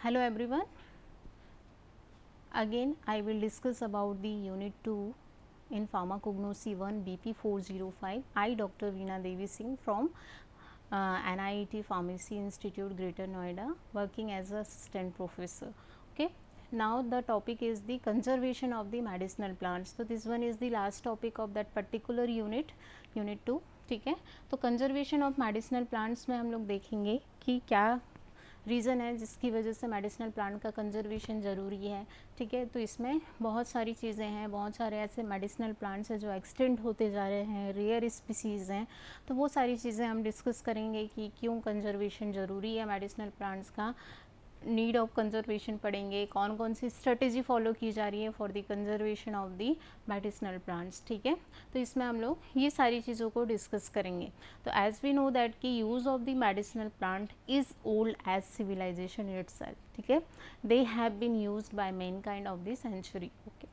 Hello everyone, again I will discuss about the unit 2 in pharmacognosy 1 BP 405. I Dr. Veena Devi Singh from NIET Pharmacy Institute Greater Noida, working as a assistant professor. Okay, now the topic is the conservation of the medicinal plants. So this one is the last topic of that particular unit 2. ठीक है, तो conservation of medicinal plants में हम लोग देखेंगे कि क्या reason है जिसकी वजह से मेडिसिनल प्लांट का कंजर्वेशन ज़रूरी है. ठीक है, तो इसमें बहुत सारी चीज़ें हैं, बहुत सारे ऐसे मेडिसिनल प्लांट्स हैं जो एक्सटेंड होते जा रहे हैं, रेयर स्पीसीज़ हैं. तो वो सारी चीज़ें हम डिस्कस करेंगे कि क्यों कंजर्वेशन ज़रूरी है मेडिसिनल प्लांट्स का, नीड ऑफ कंजर्वेशन पढ़ेंगे, कौन कौन सी स्ट्रेटेजी फॉलो की जा रही है for the conservation of the medicinal plants. ठीक है, तो इसमें हम लोग ये सारी चीज़ों को डिस्कस करेंगे. तो एज वी नो दैट कि use of the medicinal plant is old age civilisation itself. ठीक है, they have been used by mankind of the century. Okay,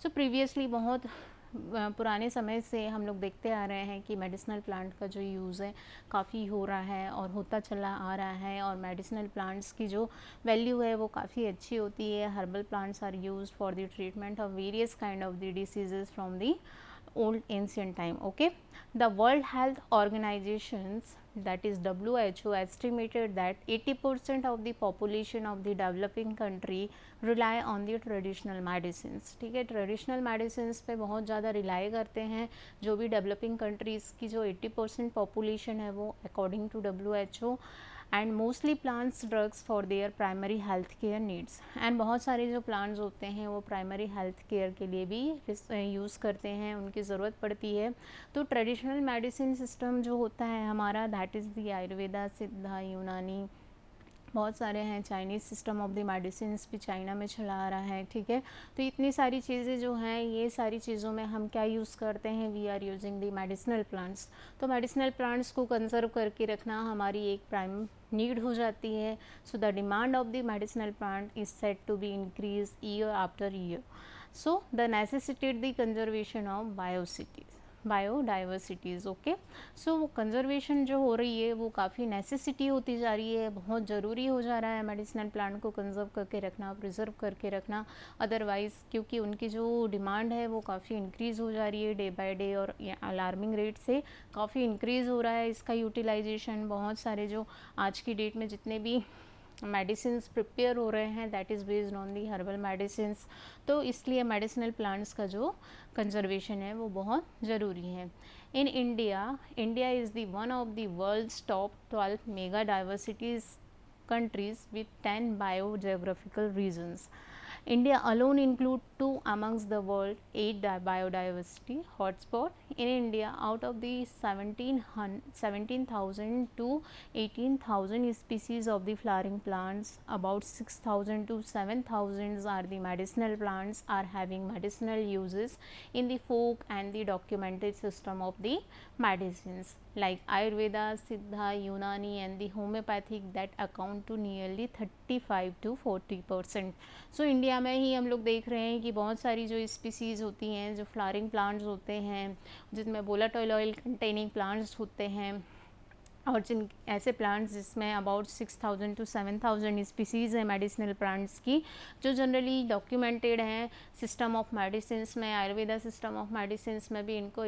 so previously बहुत पुराने समय से हम लोग देखते आ रहे हैं कि मेडिसिनल प्लांट का जो यूज़ है काफ़ी हो रहा है और होता चला आ रहा है, और मेडिसिनल प्लांट्स की जो वैल्यू है वो काफ़ी अच्छी होती है. Herbal plants are used for the treatment of various kind of the diseases from the old ancient time. Okay, the World Health Organizations, that is WHO, estimated that 80% of the population of the developing country rely on the traditional medicines. ठीक है, traditional medicine पे बहुत ज़्यादा rely करते हैं. जो भी developing countries की जो 80% पॉपुलेशन है वो according to WHO, and mostly plants drugs for their primary health care needs. And बहुत सारे जो प्लांट्स होते हैं वो प्राइमरी हेल्थ केयर के लिए भी यूज़ करते हैं, उनकी ज़रूरत पड़ती है. तो ट्रेडिशनल मेडिसिन सिस्टम जो होता है हमारा, दैट इज़ दी आयुर्वेदा, सिद्धा, यूनानी, बहुत सारे हैं. Chinese system of the medicine भी चाइना में चला आ रहा है. ठीक है, तो इतनी सारी चीज़ें जो हैं, ये सारी चीज़ों में हम क्या यूज़ करते हैं, we are using the medicinal plants. तो मेडिसिनल प्लांट्स को कंजर्व करके रखना हमारी एक प्राइम नीड हो जाती है. So the demand of the medicinal plant is set to be increase year after year. So the necessitate the conservation of biodiversities. Okay, so वो कंजर्वेशन जो हो रही है वो काफ़ी नेसेसिटी होती जा रही है, बहुत ज़रूरी हो जा रहा है मेडिसिनल प्लांट को कंजर्व करके रखना, प्रिजर्व करके रखना. अदरवाइज़ क्योंकि उनकी जो डिमांड है वो काफ़ी इंक्रीज़ हो जा रही है डे बाय डे, और अलार्मिंग रेट से काफ़ी इंक्रीज़ हो रहा है इसका यूटिलाइजेशन. बहुत सारे जो आज की डेट में जितने भी मेडिसिन्स प्रिपेयर हो रहे हैं, that is based on the herbal medicines. तो इसलिए मेडिसिनल प्लांट्स का जो कंजर्वेशन है वो बहुत ज़रूरी है. In India is the one of the world's top 12 mega diversities countries with 10 biogeographical regions. India alone include 2 amongst the world 8 biodiversity hotspot. In India, out of the 17,000 to 18,000 species of the flowering plants, about 6,000 to 7,000 are the medicinal plants are having medicinal uses in the folk and the documented system of the medicines like Ayurveda, Siddha, Unani and the homeopathic that account to nearly 35 to 40%. So India में ही हम लोग देख रहे हैं कि बहुत सारी जो स्पीसीज़ होती हैं, जो फ्लावरिंग प्लांट्स होते हैं, जिसमें वोलेटाइल ऑयल कंटेनिंग प्लांट्स होते हैं, और जिन ऐसे प्लांट्स जिसमें अबाउट 6,000 टू 7,000 स्पीसीज़ हैं मेडिसिनल प्लांट्स की, जो जनरली डॉक्यूमेंटेड हैं सिस्टम ऑफ मेडिसिन्स में. आयुर्वेदा सिस्टम ऑफ मेडिसिन्स में भी इनको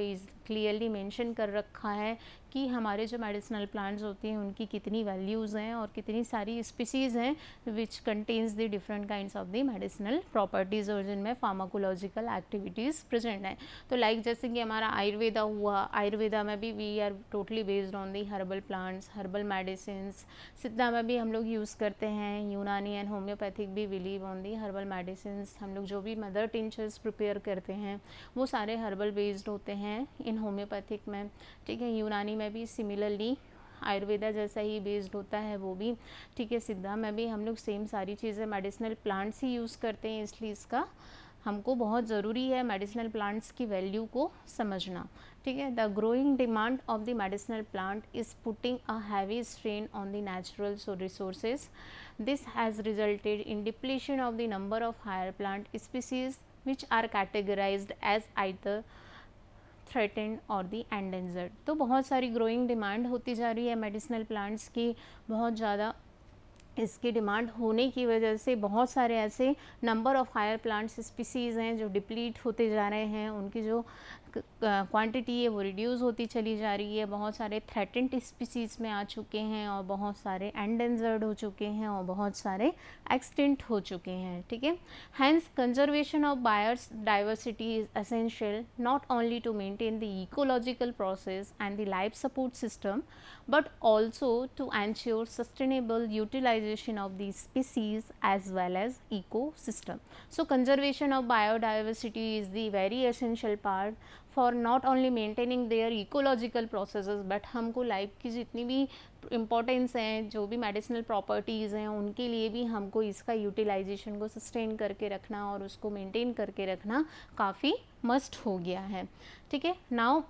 क्लियरली मेंशन कर रखा है कि हमारे जो मेडिसिनल प्लांट्स होते हैं उनकी कितनी वैल्यूज़ हैं और कितनी सारी स्पीसीज़ हैं which contains the different kinds of the medicinal properties, और जिनमें फार्माकोलॉजिकल एक्टिविटीज़ प्रेजेंट हैं. तो लाइक जैसे कि हमारा आयुर्वेदा हुआ, आयुर्वेदा में भी we are totally based on the herbal plants, herbal medicines. Siddha में भी हम लोग यूज़ करते हैं, यूनानी एंड होम्योपैथिक भी believe on the herbal medicines. हम लोग जो भी मदर टिंचर्स प्रिपेयर करते हैं वो सारे हर्बल बेस्ड होते हैं इन होम्योपैथिक में. ठीक है, यूनानी में भी सिमिलरली आयुर्वेदा जैसा ही बेस्ड होता है वो भी. ठीक है, सिद्धा में भी हम लोग सेम सारी चीज़ें मेडिसिनल प्लांट्स ही यूज़ करते हैं, इसलिए इसका हमको बहुत ज़रूरी है मेडिसिनल प्लांट्स की वैल्यू को समझना. ठीक है, the growing demand of the medicinal plant is putting a heavy strain on the natural resources. This has resulted in depletion of the number of higher plant species which are categorised as either threatened और the endangered. तो बहुत सारी growing demand होती जा रही है medicinal plants की, बहुत ज़्यादा इसकी डिमांड होने की वजह से बहुत सारे ऐसे number of higher plants species हैं जो डिप्लीट होते जा रहे हैं, उनकी जो क्वांटिटी है वो रिड्यूस होती चली जा रही है। बहुत सारे थ्रेटेंड स्पीसीज़ में आ चुके हैं और बहुत सारे एंडेंजर्ड हो चुके हैं और बहुत सारे एक्सटिंक्ट हो चुके हैं, ठीक है। Hence conservation of biodiversity is essential not only to maintain the ecological process and the life support system but also to ensure sustainable utilization of these species as well as ecosystem. So conservation of biodiversity is the very essential part for not only maintaining their ecological processes but हमको life की जितनी भी importance हैं, जो भी medicinal properties हैं, उनके लिए भी हमको इसका यूटिलाइजेशन को सस्टेन करके रखना और उसको मेंटेन करके रखना काफ़ी मस्ट हो गया है, ठीक है। Now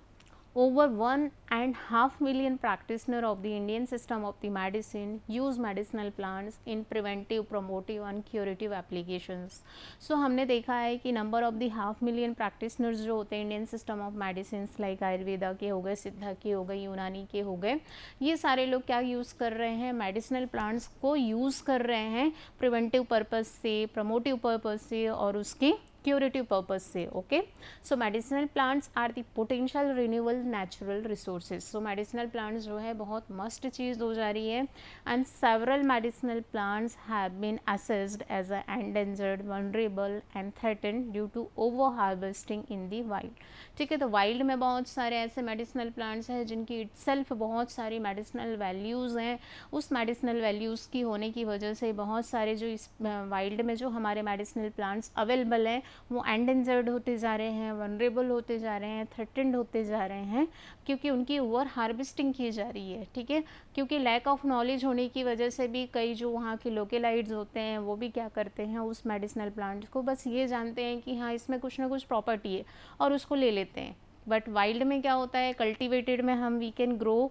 over 1.5 million practitioners of the Indian system of the medicine use medicinal plants in preventive, promotive and curative applications. So हमने देखा है कि नंबर ऑफ द 500,000 प्रैक्टिशनर्स जो होते हैं Indian system of medicine like Ayurveda के हो गए, सिद्धा के हो गए, यूनानी के हो गए, ये सारे लोग क्या यूज़ कर रहे हैं, मेडिसिनल प्लांट्स को यूज़ कर रहे हैं प्रिवेंटिव पर्पज़ से, प्रमोटिव पर्पज़ से और उसकी क्यूरेटिव पर्पज से, okay. So medicinal plants are the potential renewable natural resources. So medicinal plants जो है बहुत मस्ट चीज़ हो जा रही है and several medicinal plants have been assessed as a endangered, vulnerable and threatened due to over harvesting in the wild, ठीक है। तो वाइल्ड में बहुत सारे ऐसे मेडिसिनल प्लांट्स हैं जिनकी इटसेल्फ बहुत सारी मेडिसिनल वैल्यूज़ हैं, उस मेडिसिनल वैल्यूज़ की होने की वजह से बहुत सारे जो इस वाइल्ड में जो हमारे मेडिसिनल प्लांट्स अवेलेबल हैं वो एंडेंजर्ड होते जा रहे हैं, वनरेबल होते जा रहे हैं, थ्रेटेंड होते जा रहे हैं क्योंकि उनकी ओवर हार्वेस्टिंग की जा रही है, ठीक है। क्योंकि लैक ऑफ नॉलेज होने की वजह से भी कई जो वहाँ के लोकलाइट्स होते हैं वो भी क्या करते हैं, उस मेडिसिनल प्लांट को बस ये जानते हैं कि हाँ इसमें कुछ ना कुछ प्रॉपर्टी है और उसको ले लेते हैं। बट वाइल्ड में क्या होता है, कल्टिवेटेड में हम वी कैन ग्रो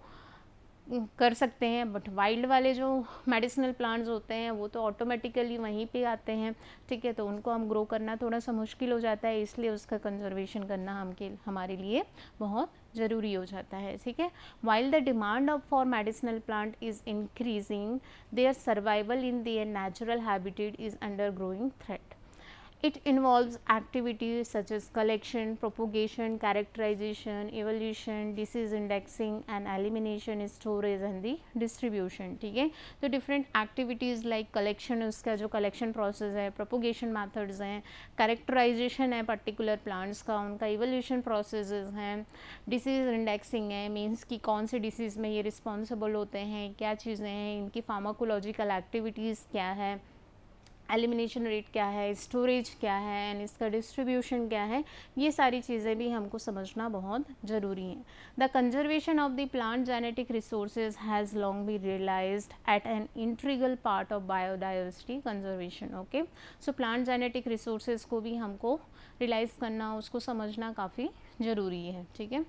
कर सकते हैं, बट वाइल्ड वाले जो मेडिसिनल प्लांट्स होते हैं वो तो ऑटोमेटिकली वहीं पे आते हैं, ठीक है। तो उनको हम ग्रो करना थोड़ा सा मुश्किल हो जाता है, इसलिए उसका कंजर्वेशन करना हमारे लिए बहुत ज़रूरी हो जाता है, ठीक है। While the demand of for medicinal plant is increasing, their survival in their natural habitat is under growing threat. It involves activities such as collection, propagation, characterization, evolution, disease indexing and elimination, storage and the distribution, ठीक है। तो different activities like collection, उसका जो collection process है, propagation methods हैं, characterization है particular plants का, उनका evolution processes हैं, disease indexing है, means कि कौन से disease में ये responsible होते हैं, क्या चीज़ें हैं, इनकी pharmacological activities क्या है, एलिमिनेशन रेट क्या है, स्टोरेज क्या है एंड इसका डिस्ट्रीब्यूशन क्या है, ये सारी चीज़ें भी हमको समझना बहुत ज़रूरी हैं। The conservation of the plant genetic resources has long be realised at an integral part of biodiversity conservation, okay. So plant genetic resources को भी हमको रियलाइज़ करना, उसको समझना काफ़ी ज़रूरी है, ठीक है।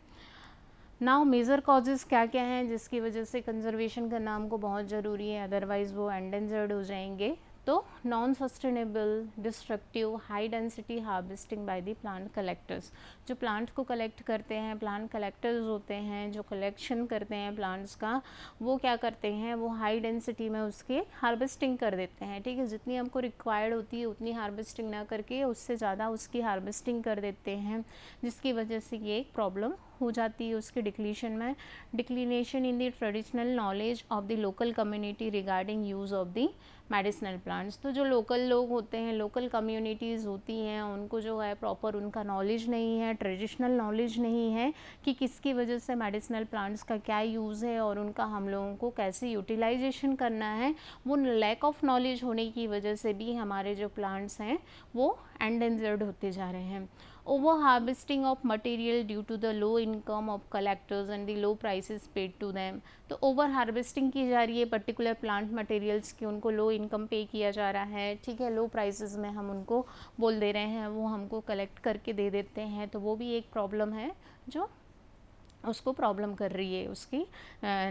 नाउ मेजर कॉजेज़ क्या क्या हैं जिसकी वजह से कंजर्वेशन करना हमको बहुत ज़रूरी है, अदरवाइज़ वो एंडेंजर्ड हो जाएंगे। तो non sustainable, destructive, high density harvesting by the plant collectors, जो प्लांट को कलेक्ट करते हैं, प्लांट कलेक्टर्स होते हैं जो कलेक्शन करते हैं प्लांट्स का, वो क्या करते हैं, वो हाई डेंसिटी में उसके हार्वेस्टिंग कर देते हैं, ठीक है। जितनी हमको रिक्वायर्ड होती है उतनी हार्वेस्टिंग ना करके उससे ज़्यादा उसकी हार्वेस्टिंग कर देते हैं, जिसकी वजह से ये एक प्रॉब्लम हो जाती है उसके डिक्लीशन में। Declination in the traditional knowledge of the local community regarding use of the medicinal plants, तो जो लोकल लोग होते हैं, लोकल कम्युनिटीज़ होती हैं, उनको जो है प्रॉपर उनका नॉलेज नहीं है, ट्रेडिशनल नॉलेज नहीं है कि किसकी वजह से मेडिसिनल प्लांट्स का क्या यूज़ है और उनका हम लोगों को कैसे यूटिलाइजेशन करना है, वो लैक ऑफ नॉलेज होने की वजह से भी हमारे जो प्लांट्स हैं वो एंडेंजर्ड होते जा रहे हैं। Over harvesting of material due to the low income of collectors and the low prices paid to them, तो ओवर हार्वेस्टिंग की जा रही है पर्टिकुलर प्लांट मटेरियल्स की, उनको लो इनकम पे किया जा रहा है, ठीक है, लो प्राइसेस में हम उनको बोल दे रहे हैं, वो हमको कलेक्ट करके दे देते हैं, तो वो भी एक प्रॉब्लम है जो उसको प्रॉब्लम कर रही है, उसकी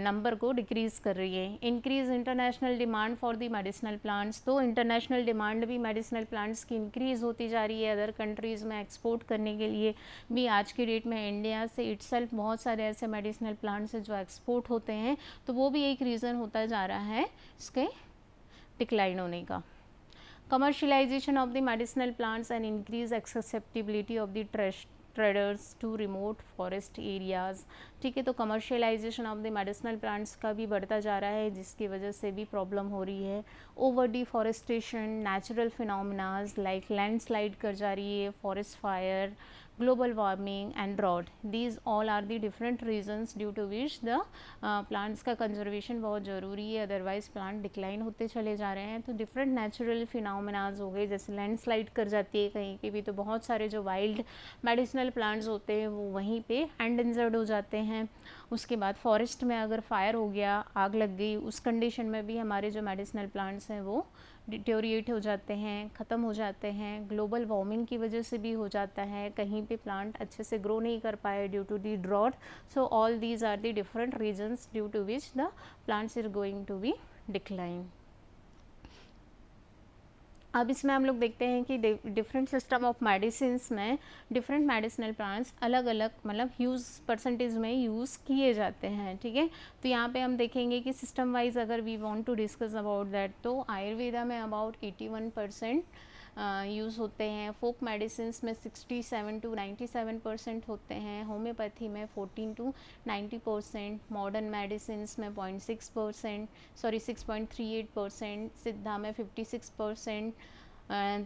नंबर को डिक्रीज़ कर रही है। Increase international demand for the medicinal plants, तो इंटरनेशनल डिमांड भी मेडिसिनल प्लांट्स की इंक्रीज़ होती जा रही है अदर कंट्रीज़ में एक्सपोर्ट करने के लिए भी। आज की डेट में इंडिया से इटसेल्फ बहुत सारे ऐसे मेडिसिनल प्लांट्स हैं जो एक्सपोर्ट होते हैं, तो वो भी एक रीज़न होता जा रहा है इसके डिक्लाइन होने का। Commercialisation of the medicinal plants and increase accessibility of the traders to remote forest areas. ठीक है, तो commercialisation of the medicinal plants का भी बढ़ता जा रहा है, जिसकी वजह से भी प्रॉब्लम हो रही है। Over deforestation, natural phenomenas like landslide कर जा रही है, forest fire, global warming and drought, these all are the different reasons due to which the plants का conservation बहुत ज़रूरी है, अदरवाइज प्लांट डिक्लाइन होते चले जा रहे हैं। तो डिफरेंट नेचुरल फिनोमिनाज हो गए, जैसे लैंडस्लाइड कर जाती है कहीं पे भी, तो बहुत सारे जो वाइल्ड मेडिसिनल प्लांट्स होते हैं वो वहीं पे एंडेंजर्ड हो जाते हैं। उसके बाद फॉरेस्ट में अगर फायर हो गया, आग लग गई, उस कंडीशन में भी हमारे जो मेडिसिनल प्लांट्स हैं वो डिटोरिएट हो जाते हैं, ख़त्म हो जाते हैं। ग्लोबल वार्मिंग की वजह से भी हो जाता है, कहीं पे प्लांट अच्छे से ग्रो नहीं कर पाए due to the drought. So all these are the different reasons due to which the plants are going to be decline. अब इसमें हम लोग देखते हैं कि डिफरेंट सिस्टम ऑफ मेडिसिन में डिफरेंट मेडिसिनल प्लांट्स अलग अलग मतलब यूज़ परसेंटेज में यूज़ किए जाते हैं। ठीक है, तो यहाँ पे हम देखेंगे कि सिस्टम वाइज अगर we want to discuss about that, तो आयुर्वेदा में अबाउट 81% यूज़ होते हैं, फोक मेडिसिन में 67 to 97% होते हैं, होम्योपैथी में 14 to 90%, मॉडर्न मेडिसिन में 0.6%, सॉरी 6.38%, सिद्धा में 56%,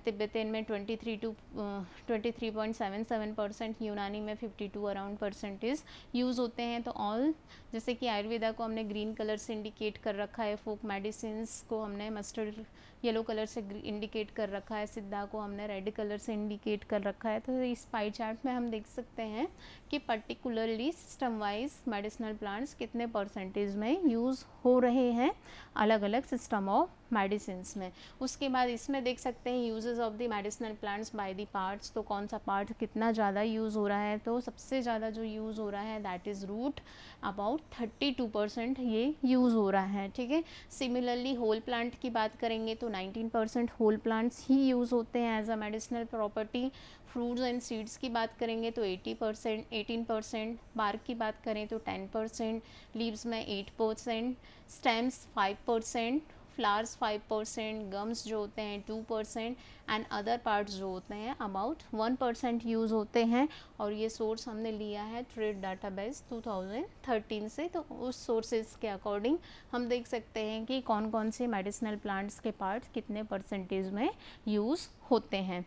तिब्बतियन में 23.77%, यूनानी में 52 अराउंड परसेंटेज यूज़ होते हैं। तो ऑल, जैसे कि आयुर्वेदा को हमने ग्रीन कलर से इंडिकेट कर रखा है, फोक मेडिसिन को हमने मस्टर्ड येलो कलर से इंडिकेट कर रखा है, सिद्धा को हमने रेड कलर से इंडिकेट कर रखा है। तो इस पाई चार्ट में हम देख सकते हैं कि particularly system wise medicinal plants कितने परसेंटेज में यूज़ हो रहे हैं अलग अलग सिस्टम ऑफ मेडिसिन में। उसके बाद इसमें देख सकते हैं uses of the medicinal plants by the parts, तो कौन सा पार्ट कितना ज़्यादा यूज़ हो रहा है। तो सबसे ज़्यादा जो यूज़ हो रहा है दैट इज़ रूट, अबाउट 32% ये यूज़ हो रहा है। ठीक है, सिमिलरली होल प्लांट की बात करेंगे तो 19% होल प्लांट्स ही यूज़ होते हैं as a medicinal property. Fruits and seeds की बात करेंगे तो 18%, बार्क की बात करें तो 10%, लीव्स में 8%, स्टेम्स 5%, फ्लावर्स 5%, गम्स जो होते हैं 2% एंड अदर पार्ट्स जो होते हैं अबाउट 1% यूज़ होते हैं। और ये सोर्स हमने लिया है ट्रेड डाटाबेस 2013 से। तो उस सोर्सेज के अकॉर्डिंग हम देख सकते हैं कि कौन कौन से मेडिसिनल प्लांट्स के पार्ट्स कितने परसेंटेज में यूज़ होते हैं।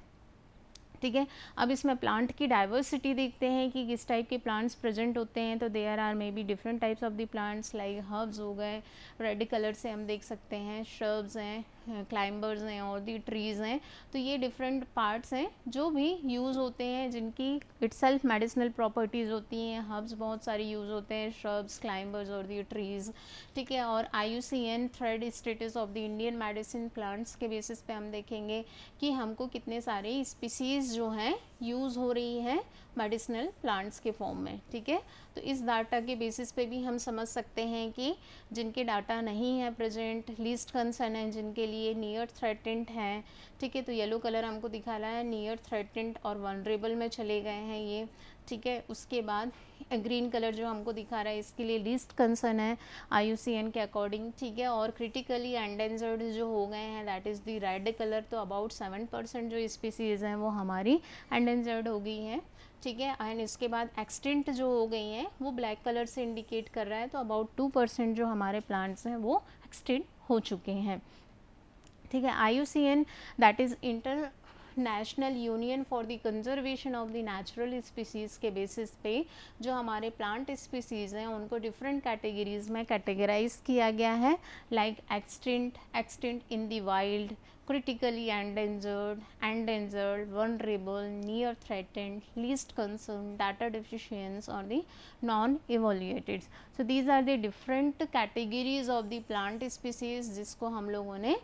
ठीक है, अब इसमें प्लांट की डाइवर्सिटी देखते हैं कि किस टाइप के प्लांट्स प्रेजेंट होते हैं। तो there are may be different types of the plants like herbs हो गए, रेड कलर से हम देख सकते हैं, श्रब्स हैं, क्लाइंबर्स हैं और दी ट्रीज़ हैं। तो ये डिफरेंट पार्ट्स हैं जो भी यूज़ होते हैं, जिनकी इटसेल्फ मेडिसिनल प्रॉपर्टीज़ होती हैं। हर्ब्स बहुत सारे यूज़ होते हैं, श्रब्स, क्लाइंबर्स और दी ट्रीज़। ठीक है, और IUCN third status of the Indian medicine plants के बेसिस पे हम देखेंगे कि हमको कितने सारे स्पीसीज़ जो हैं यूज़ हो रही हैं मेडिसिनल प्लांट्स के फॉर्म में। ठीक है, तो इस डाटा के बेसिस पे भी हम समझ सकते हैं कि जिनके डाटा नहीं है प्रेजेंट, लीस्ट कंसर्न है, जिनके लिए नियर थ्रेटेंड हैं। ठीक है, तो येलो कलर हमको दिखा रहा है नियर थ्रेटेंड और वनरेबल में चले गए हैं ये। ठीक है, उसके बाद ग्रीन कलर जो हमको दिखा रहा है इसके लिए लीस्ट कंसर्न है IUCN के अकॉर्डिंग। ठीक है, और क्रिटिकली एंडेंजर्ड जो हो गए हैं that is the red colour. तो अबाउट 7% जो स्पीसीज़ हैं वो हमारी एंडेंजर्ड हो गई हैं। ठीक है, एंड इसके बाद एक्सटिंक्ट जो हो गई हैं वो ब्लैक कलर से इंडिकेट कर रहा है। तो अबाउट 2% जो हमारे प्लांट्स हैं वो एक्सटिंक्ट हो चुके हैं। ठीक है, IUCN that is international union for the conservation of the natural species के बेसिस पे जो हमारे प्लांट स्पीसीज़ हैं उनको डिफरेंट कैटेगरीज में कैटेगराइज किया गया है, like extinct in the wild, critically endangered, vulnerable, near threatened, least concern, data deficiency or the non-evaluated. So these are the different categories of the plant species जिसको हम लोगों ने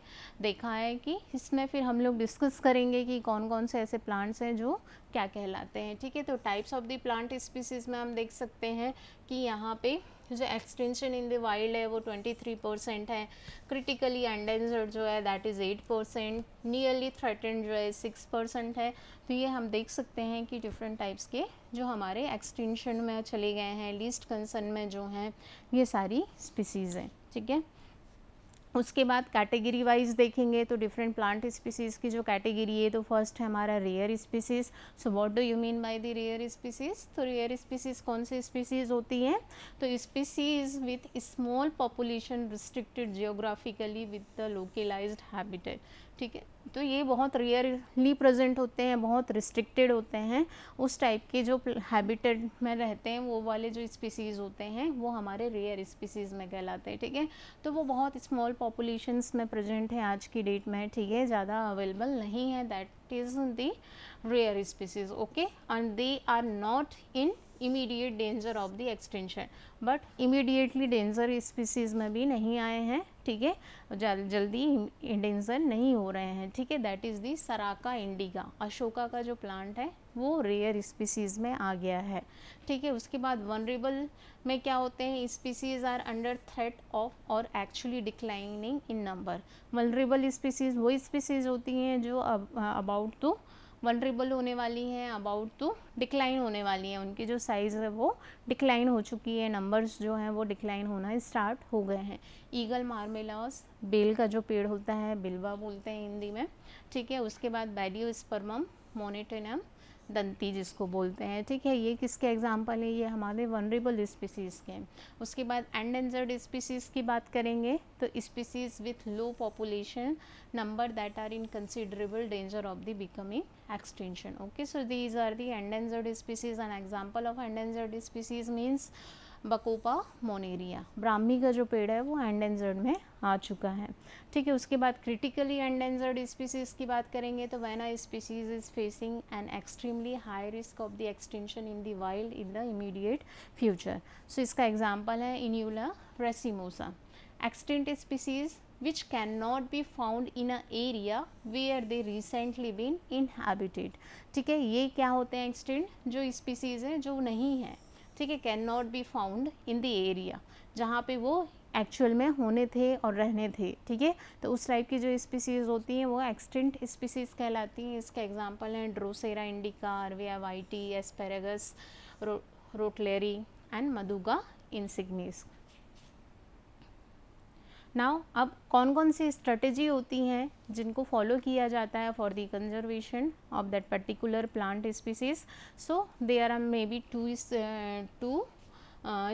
देखा है कि इसमें फिर हम लोग डिस्कस करेंगे कि कौन कौन से ऐसे प्लांट्स हैं जो क्या कहलाते हैं। ठीक है, तो types of the plant species में हम देख सकते हैं कि यहाँ पे जो एक्सटेंशन इन द वाइल्ड है वो 23% है, क्रिटिकली एंडेंजर्ड जो है दैट इज़ 8%, नियरली थ्रेटेंड जो है 6% है। तो ये हम देख सकते हैं कि डिफरेंट टाइप्स के जो हमारे एक्सटेंशन में चले गए हैं, लीस्ट कंसर्न में जो हैं, ये सारी स्पीसीज़ हैं। ठीक है, उसके बाद कैटेगरी वाइज देखेंगे तो डिफरेंट प्लांट स्पीसीज़ की जो कैटेगरी है, तो फर्स्ट है हमारा rare species. So what do you mean by the rare species? तो रेयर स्पीसीज़ कौन सी स्पीसीज़ होती हैं? तो species with small population restricted geographically with the localised habitat. ठीक है, तो ये बहुत रेयरली प्रेजेंट होते हैं, बहुत रिस्ट्रिक्टेड होते हैं, उस टाइप के जो हैबिटेट में रहते हैं वो वाले जो स्पीसीज़ होते हैं वो हमारे रेयर स्पीसीज़ में कहलाते हैं। ठीक है, तो वो बहुत स्मॉल पॉपुलेशंस में प्रेजेंट है आज की डेट में। ठीक है, ज़्यादा अवेलेबल नहीं है, that is the rare species. Okay, and they are not in immediate danger of the extension, but immediately danger species में भी नहीं आए हैं। ठीक है, जल्दी डेंजर नहीं हो रहे हैं। ठीक है, that is the saraca indica, Ashoka का जो प्लांट है वो रेयर स्पीसीज़ में आ गया है। ठीक है, उसके बाद वनरेबल में क्या होते हैं? Species are under threat of और actually declining in number. Vulnerable species वो स्पीसीज़ होती हैं जो अबाउट टू वनरेबल होने वाली हैं, अबाउट टू डिक्लाइन होने वाली हैं, उनकी जो साइज़ है वो डिक्लाइन हो चुकी है, नंबर्स जो हैं वो डिक्लाइन होना स्टार्ट हो गए हैं। ईगल मार्मेलास, बेल का जो पेड़ होता है, बिल्वा बोलते हैं हिंदी में। ठीक है, उसके बाद बैडियोस्पर्मम मोनेटेनम दंती जिसको बोलते हैं। ठीक है, ये किसके एग्जाम्पल है? ये हमारे वनरेबल स्पीसीज़ के हैं। उसके बाद एंडेंजर्ड स्पीसीज़ की बात करेंगे तो species with low population number that are in considerable danger of the becoming extension. Okay, so these are the endangered species. An example of endangered species means bacopa monniera, Brahmi का जो पेड़ है वो endangered में आ चुका है। ठीक है, उसके बाद क्रिटिकली एंडेंजर्ड स्पीसीज़ की बात करेंगे तो when a species is facing an extremely high risk of the extension in the wild in the immediate future. So इसका एग्जाम्पल है inula racemosa, extinct species which cannot be found in a area where they recently been inhabited। ठीक है, ये क्या होते हैं? Extinct जो species हैं जो नहीं है, ठीक है, can not be found in the area जहाँ पे वो एक्चुअल में होने थे और रहने थे। ठीक है, तो उस टाइप की जो स्पीसीज़ होती हैं वो एक्सटिंक्ट स्पीसीज़ कहलाती हैं। इसके एग्जांपल हैं drosera indica, arvia wightii, asparagus rottleri and madhuca insignis. Now अब कौन कौन सी स्ट्रेटेजी होती हैं जिनको फॉलो किया जाता है for the conservation of that particular plant species? So there are may be two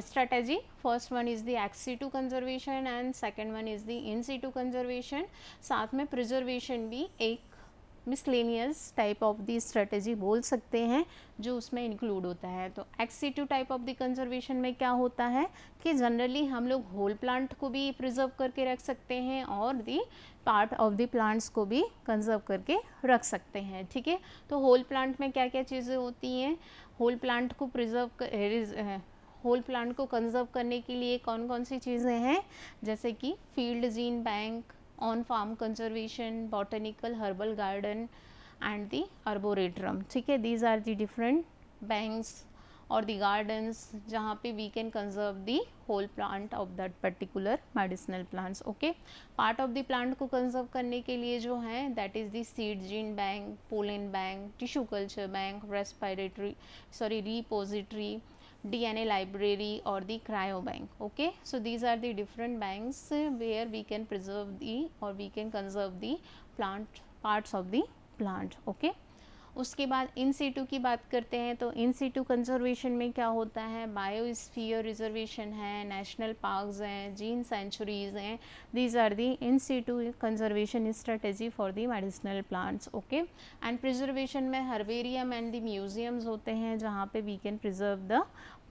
strategy. First one is the ex situ conservation and second one is the in situ conservation. साथ में preservation भी एक miscellaneous type of the strategy बोल सकते हैं जो उसमें include होता है। तो ex situ type of the conservation में क्या होता है कि जनरली हम लोग होल प्लांट को भी प्रिजर्व करके रख सकते हैं और the part of the plants को भी कंजर्व करके रख सकते हैं। ठीक है, तो होल प्लांट में क्या क्या चीज़ें होती हैं? होल प्लांट को होल प्लांट को कंजर्व करने के लिए कौन कौन सी चीज़ें हैं? जैसे कि field gene bank, on farm conservation, botanical herbal garden and the arboretum. ठीक है, these are the different banks और द गार्डन्स जहाँ पे we can conserve the whole plant of that particular medicinal plants. Okay, part of the plant को conserve करने के लिए जो है that is the seed gene bank, pollen bank, tissue culture bank, repository, DNA library or the cryo bank. Okay, so these are the different banks where we can preserve the or we can conserve the plant parts of the plant. Okay, उसके बाद in situ की बात करते हैं तो इन situ conservation में क्या होता है? बायोस्फीयर रिजर्वेशन है, नेशनल पार्क्स हैं, जीन सेंचुरीज हैं। These are the in situ conservation strategy for the medicinal plants. Okay, and preservation में हर्बेरियम एंड दी म्यूजियम्स होते हैं जहाँ पे we can preserve the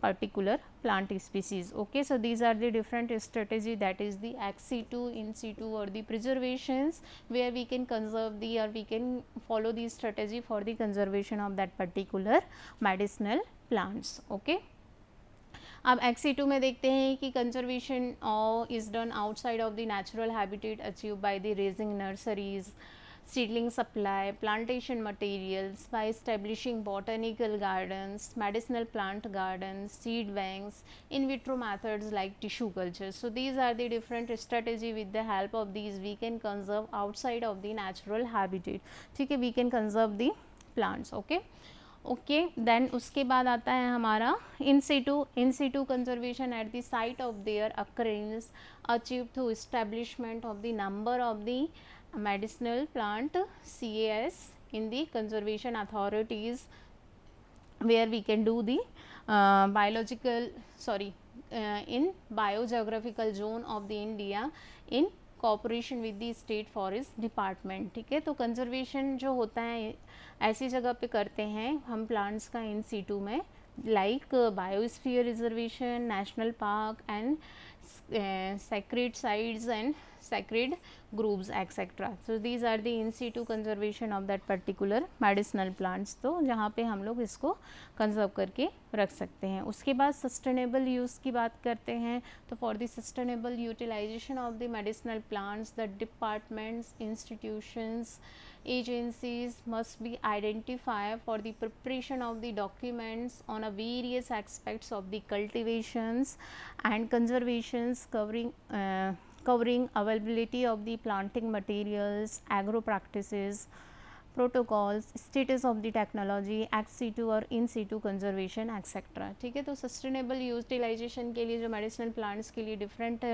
particular plant species. Okay, so these are the different strategy, that is the ex situ, in situ or the preservations where we can conserve the or we can follow the strategy for the conservation of that particular medicinal plants. Okay, अब ex situ में देखते हैं कि conservation is done outside of the natural habitat achieve by the raising nurseries, seedling supply, plantation materials by establishing botanical gardens, medicinal plant gardens, seed banks, in vitro methods like tissue culture. So these are the different strategy. With the help of these we can conserve outside of the natural habitat. ठीक है, we can conserve the plants. Okay, okay then उसके बाद आता है हमारा in situ conservation at the site of their occurrence achieve through establishment of the number of the medicinal plant CAS in the conservation authorities where we can do the in biogeographical zone of the India in cooperation with the state forest department. ठीक है, तो conservation जो होता है ऐसी जगह पे करते हैं हम प्लांट्स का इन सीटू में, like biosphere reservation, national park and sacred sites and sacred groves etc. So these are the in situ conservation of that particular medicinal plants. तो जहाँ पे हम लोग इसको कंजर्व करके रख सकते हैं. उसके बाद सस्टेनेबल यूज़ की बात करते हैं. तो for the sustainable utilisation of the medicinal plants the departments, institutions, agencies must be identified for the preparation of the documents on a various aspects of the cultivations and conservations covering availability of the planting materials, agro practices, protocols, status of the technology, ex situ और in situ conservation etcetera. ठीक है, तो sustainable utilisation के लिए जो medicinal plants के लिए different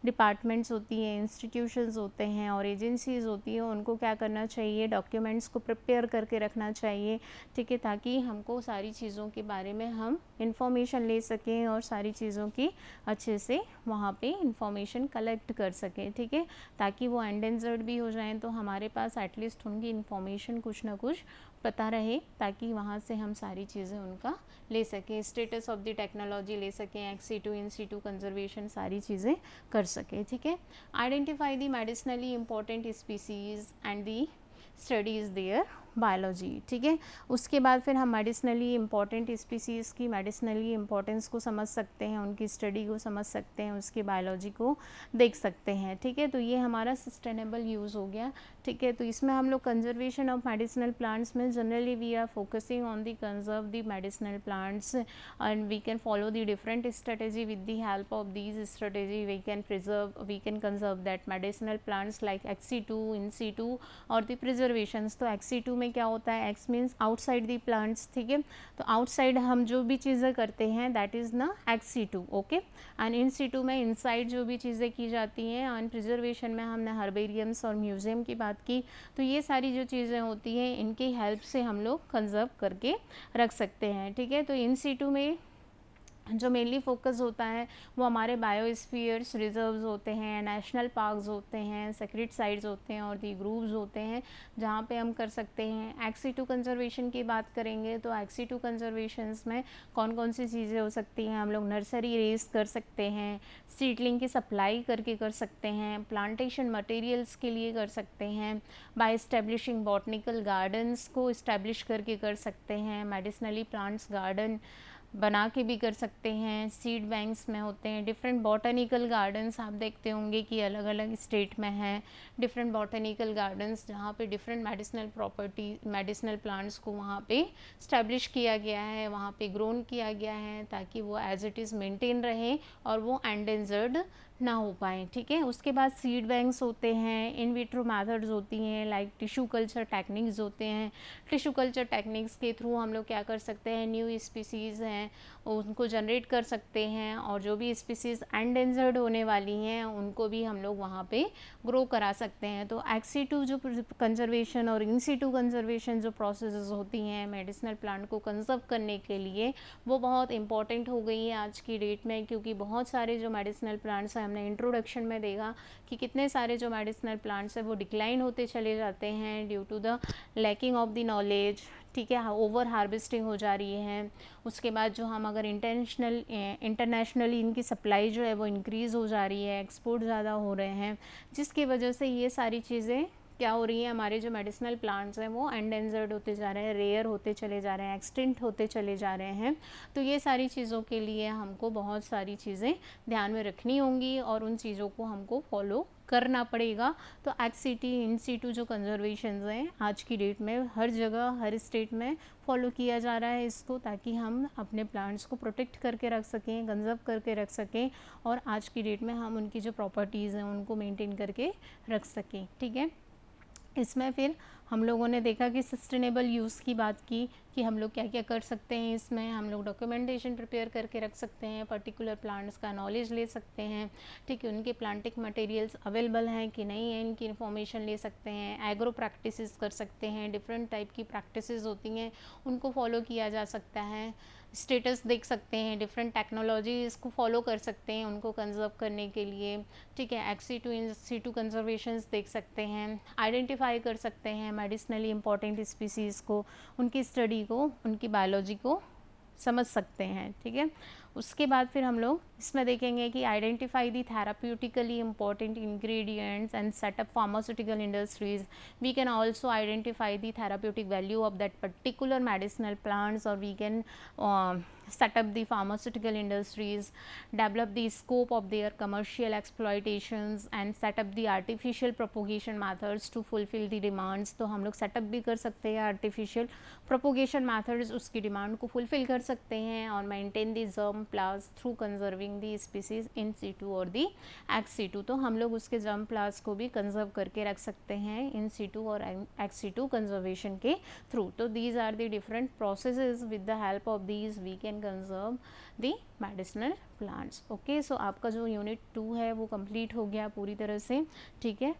departments होती हैं, इंस्टीट्यूशंस होते हैं और एजेंसीज होती हैं, उनको क्या करना चाहिए, डॉक्यूमेंट्स को प्रिपेयर करके रखना चाहिए. ठीक है, ताकि हमको सारी चीज़ों के बारे में हम इंफॉर्मेशन ले सकें और सारी चीज़ों की अच्छे से वहाँ पे इंफॉर्मेशन कलेक्ट कर सकें. ठीक है, ताकि वो एंडेंजर्ड भी हो जाएं तो हमारे पास एटलीस्ट उनकी इंफॉर्मेशन कुछ ना कुछ पता रहे, ताकि वहाँ से हम सारी चीज़ें उनका ले सकें, स्टेटस ऑफ द टेक्नोलॉजी ले सकें, ex situ in situ conservation सारी चीज़ें कर सकें. ठीक है, identify the medicinally important species and the studies their biology. ठीक है, उसके बाद फिर हम मेडिसिनली इम्पॉर्टेंट स्पीसीज़ की मेडिसिनली इम्पॉर्टेंस को समझ सकते हैं, उनकी स्टडी को समझ सकते हैं, उसकी बायोलॉजी को देख सकते हैं. ठीक है, तो ये हमारा सस्टेनेबल यूज़ हो गया. ठीक है, तो इसमें हम लोग कंजर्वेशन ऑफ मेडिसिनल प्लांट्स में generally we are focusing on the conserve the medicinal plants and we can follow the different strategy. With the help of these strategy we can conserve that medicinal plants like एक्सी2, in situ और the preservations. तो एक्सी2 में क्या होता है, ex means outside the plants. ठीक है, तो आउटसाइड हम जो भी चीज़ें करते हैं दैट इज़ ना एक्सी2. ओके, एंड इन-सीटू में इनसाइड जो भी चीज़ें की जाती हैं. एंड प्रिजर्वेशन में हमने हर्बेरियम्स और म्यूजियम की बात की. तो ये सारी जो चीज़ें होती हैं इनकी हेल्प से हम लोग कंजर्व करके रख सकते हैं. ठीक है, तो इन-सीटू में जो मेनली फोकस होता है वो हमारे बायोस्फीयर्स रिजर्व्स होते हैं, नेशनल पार्क्स होते हैं, सेक्रेट साइट्स होते हैं और दी ग्रूव्स होते हैं जहाँ पे हम कर सकते हैं. एक्सी2 कंजर्वेशन की बात करेंगे तो एक्सी2 कंजर्वेशंस में कौन कौन सी चीज़ें हो सकती हैं, हम लोग नर्सरी रेज कर सकते हैं, सीडलिंग की सप्लाई करके कर सकते हैं, प्लांटेशन मटेरियल्स के लिए कर सकते हैं, बाय इस्टेब्लिशिंग बॉटनिकल गार्डन्स को इस्टेब्लिश करके कर सकते हैं, मेडिसिनली प्लांट्स गार्डन बना के भी कर सकते हैं, सीड बैंक्स में होते हैं. डिफरेंट बॉटनिकल गार्डन्स आप देखते होंगे कि अलग अलग स्टेट में हैं, डिफरेंट बॉटनिकल गार्डन्स जहाँ पे डिफरेंट मेडिसिनल प्लांट्स को वहाँ पे स्टैब्लिश किया गया है, वहाँ पे ग्रोन किया गया है ताकि वो एज इट इज़ मेंटेन रहे और वो एंडेंजर्ड ना हो पाए. ठीक है, उसके बाद सीड बैंक्स होते हैं, इन विट्रो मेथड्स होती हैं, लाइक टिश्यू कल्चर टेक्निक्स होते हैं. टिश्यू कल्चर टेक्निक्स के थ्रू हम लोग क्या कर सकते हैं, न्यू स्पीसीज़ हैं उनको जनरेट कर सकते हैं और जो भी स्पीसीज़ एंडेंजर्ड होने वाली हैं उनको भी हम लोग वहाँ पे ग्रो करा सकते हैं. तो एक्सी2 जो कंजर्वेशन और इन-सीटू कंजर्वेशन जो प्रोसेसेस होती हैं मेडिसिनल प्लांट को कंजर्व करने के लिए वो बहुत इंपॉर्टेंट हो गई है आज की डेट में, क्योंकि बहुत सारे जो मेडिसिनल प्लांट्स हैं, हमने इंट्रोडक्शन में देखा कि कितने सारे जो मेडिसिनल प्लांट्स हैं वो डिक्लाइन होते चले जाते हैं due to the lacking of the knowledge. ठीक है, ओवर हार्वेस्टिंग हो जा रही है. उसके बाद जो हम अगर इंटरनेशनली इनकी सप्लाई जो है वो इंक्रीज़ हो जा रही है, एक्सपोर्ट ज़्यादा हो रहे हैं, जिसकी वजह से ये सारी चीज़ें क्या हो रही हैं, हमारे जो मेडिसिनल प्लांट्स हैं वो एंडेंजर्ड होते जा रहे हैं, रेयर होते चले जा रहे हैं, एक्सटिंक्ट होते चले जा रहे हैं. तो ये सारी चीज़ों के लिए हमको बहुत सारी चीज़ें ध्यान में रखनी होंगी और उन चीज़ों को हमको फॉलो करना पड़ेगा. तो एक्सी2 इन-सीटू जो कंजर्वेशंस हैं आज की डेट में हर जगह हर स्टेट में फॉलो किया जा रहा है इसको, ताकि हम अपने प्लांट्स को प्रोटेक्ट करके रख सकें, कंजर्व करके रख सकें और आज की डेट में हम उनकी जो प्रॉपर्टीज़ हैं उनको मेंटेन करके रख सकें. ठीक है, इसमें फिर हम लोगों ने देखा कि सस्टेनेबल यूज़ की बात की कि हम लोग क्या क्या कर सकते हैं। इसमें हम लोग डॉक्यूमेंटेशन प्रिपेयर करके रख सकते हैं, पर्टिकुलर प्लांट्स का नॉलेज ले सकते हैं, ठीक है, उनके प्लांटिंग मटेरियल्स अवेलेबल हैं कि नहीं है इनकी इन्फॉर्मेशन ले सकते हैं, एग्रो प्रैक्टिसेस कर सकते हैं, डिफरेंट टाइप की प्रैक्टिसेस होती हैं उनको फॉलो किया जा सकता है, स्टेटस देख सकते हैं, डिफरेंट टेक्नोलॉजीज़ को फॉलो कर सकते हैं उनको कंजर्व करने के लिए, ठीक है, एक्सी2 इन-सिटू कंजर्वेशंस देख सकते हैं, आइडेंटिफाई कर सकते हैं मेडिसिनली इंपॉर्टेंट स्पीसीज़ को, उनकी स्टडी को, उनकी बायोलॉजी को समझ सकते हैं, ठीक है। उसके बाद फिर हम लोग इसमें देखेंगे कि identify the therapeutically important ingredients and setup pharmaceutical industries, we can also identify the therapeutic value of that particular medicinal plants, और we can set up the pharmaceutical industries, develop the scope of their commercial exploitations and set up the artificial propagation methods to fulfill the demands। तो हम लोग setup भी कर सकते हैं artificial propagation methods, उसकी demand को फुलफिल कर सकते हैं, और maintain the germplasm through conserving the species in situ और दी एक्स सीटू। तो हम लोग उसके जर्म प्लास को भी कंजर्व करके रख सकते हैं इन सीटू और एक्स सीटू कंजर्वेशन के थ्रू। तो these are the different processes, with the help of these we can conserve the medicinal plants. Okay, so आपका जो यूनिट 2 है वो कंप्लीट हो गया पूरी तरह से, ठीक है।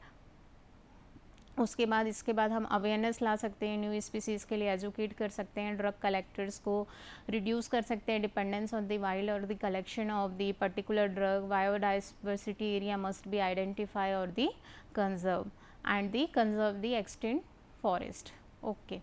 उसके बाद इसके बाद हम अवेयरनेस ला सकते हैं, न्यू स्पीसीज़ के लिए एजुकेट कर सकते हैं, ड्रग कलेक्टर्स को रिड्यूस कर सकते हैं डिपेंडेंस ऑन द वाइल्ड और the collection of the particular drug, biodiversity area must be identify और the conserve and the conserve the extent forest. Okay.